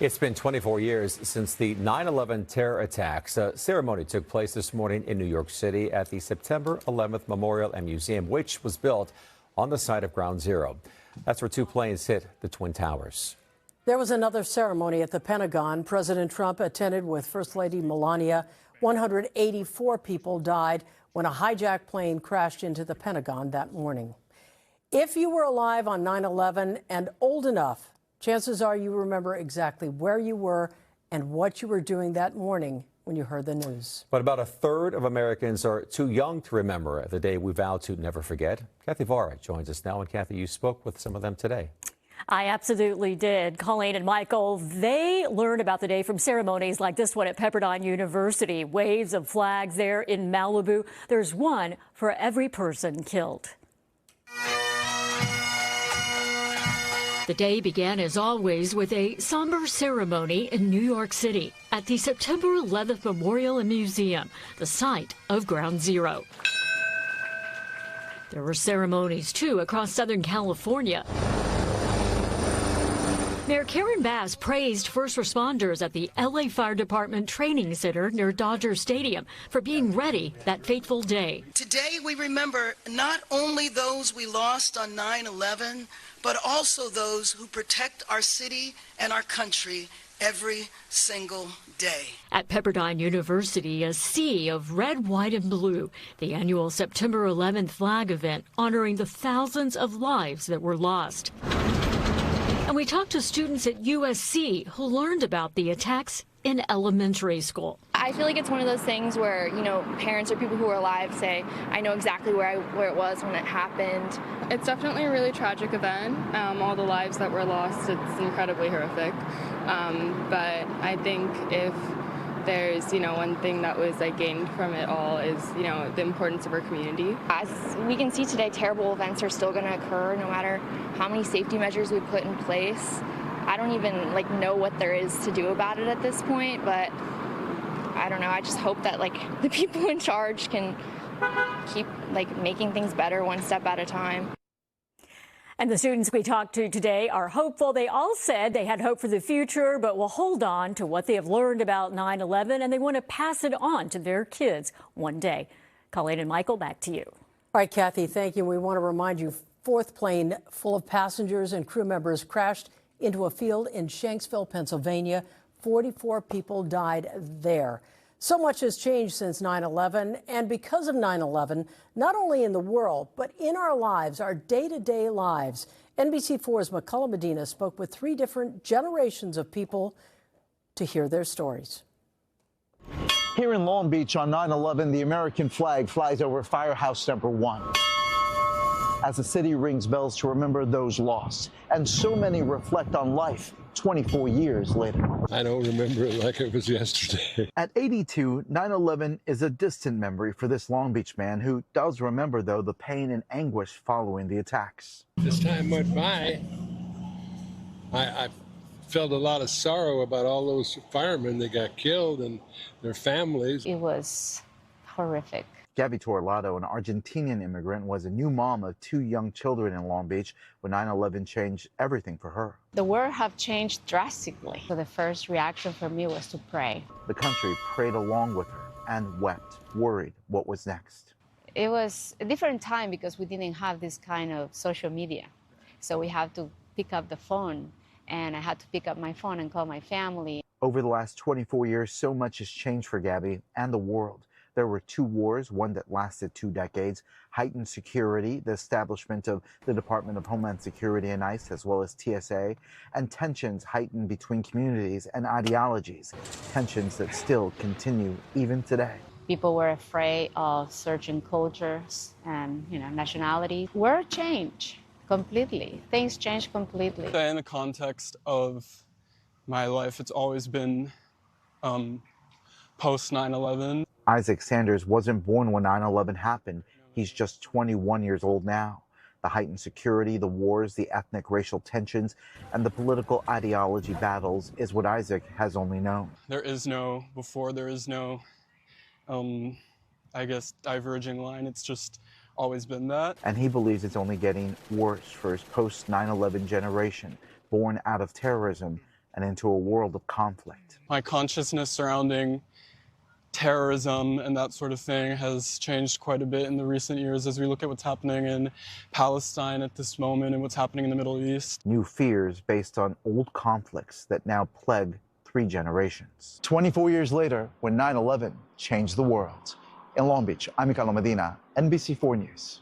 It's been 24 years since the 9/11 terror attacks. A ceremony took place this morning in New York City at the September 11th Memorial and Museum, which was built on the site of Ground Zero. That's where two planes hit the Twin Towers. There was another ceremony at the Pentagon. President Trump attended with First Lady Melania. 184 people died when a hijacked plane crashed into the Pentagon that morning. If you were alive on 9/11 and old enough, chances are you remember exactly where you were and what you were doing that morning when you heard the news. But about a third of Americans are too young to remember the day we vow to never forget. Kathy Vara joins us now. And Kathy, you spoke with some of them today. I absolutely did. Colleen and Michael, they learned about the day from ceremonies like this one at Pepperdine University. Waves of flags there in Malibu. There's one for every person killed. The day began, as always, with a somber ceremony in New York City at the September 11th Memorial and Museum, the site of Ground Zero. There were ceremonies, too, across Southern California. Mayor Karen Bass praised first responders at the LA Fire Department Training Center near Dodger Stadium for being ready that fateful day. Today we remember not only those we lost on 9/11, but also those who protect our city and our country every single day. At Pepperdine University, a sea of red, white, and blue, the annual September 11th flag event honoring the thousands of lives that were lost. And we talked to students at USC who learned about the attacks in elementary school. I feel like it's one of those things where, parents or people who are alive say, I know exactly where it was when it happened. It's definitely a really tragic event. All the lives that were lost, it's incredibly horrific. But I think if there's, one thing that was gained from it all is, the importance of our community. As we can see today, terrible events are still going to occur no matter how many safety measures we put in place. I don't even know what there is to do about it at this point, but I don't know. I just hope that the people in charge can keep making things better one step at a time. And the students we talked to today are hopeful. They all said they had hope for the future, but will hold on to what they have learned about 9/11, and they want to pass it on to their kids one day. Colleen and Michael, back to you. All right, Kathy, thank you. We want to remind you, fourth plane full of passengers and crew members crashed into a field in Shanksville, Pennsylvania. 44 people died there. So much has changed since 9/11, and because of 9/11, not only in the world, but in our lives, our day-to-day lives. NBC4's McCullough Medina spoke with 3 different generations of people to hear their stories. Here in Long Beach on 9/11, the American flag flies over Firehouse Number 1. As the city rings bells to remember those lost, and so many reflect on life 24 years later. I don't remember it like it was yesterday. At 82, 9/11 is a distant memory for this Long Beach man who does remember, though, the pain and anguish following the attacks. As time went by, I felt a lot of sorrow about all those firemen that got killed and their families. It was horrific. Gabby Torlato, an Argentinian immigrant, was a new mom of 2 young children in Long Beach when 9/11 changed everything for her. The world have changed drastically. So the first reaction for me was to pray. The country prayed along with her and wept, worried what was next. It was a different time because we didn't have this kind of social media. So we had to pick up the phone, and I had to pick up my phone and call my family. Over the last 24 years, so much has changed for Gabby and the world. There were 2 wars, one that lasted 2 decades, heightened security, the establishment of the Department of Homeland Security and ICE, as well as TSA, and tensions heightened between communities and ideologies, tensions that still continue even today. People were afraid of certain cultures and, nationality. World changed completely. Things changed completely. In the context of my life, it's always been post 9/11. Isaac Sanders wasn't born when 9/11 happened. He's just 21 years old now. The heightened security, the wars, the ethnic racial tensions, and the political ideology battles is what Isaac has only known. There is no before, there is no, diverging line. It's just always been that. And he believes it's only getting worse for his post 9/11 generation, born out of terrorism and into a world of conflict. My consciousness surrounding terrorism and that sort of thing has changed quite a bit in the recent years as we look at what's happening in Palestine at this moment and what's happening in the Middle East. New fears based on old conflicts that now plague 3 generations. 24 years later, when 9/11 changed the world. In Long Beach, I'm Carlo Medina, NBC4 News.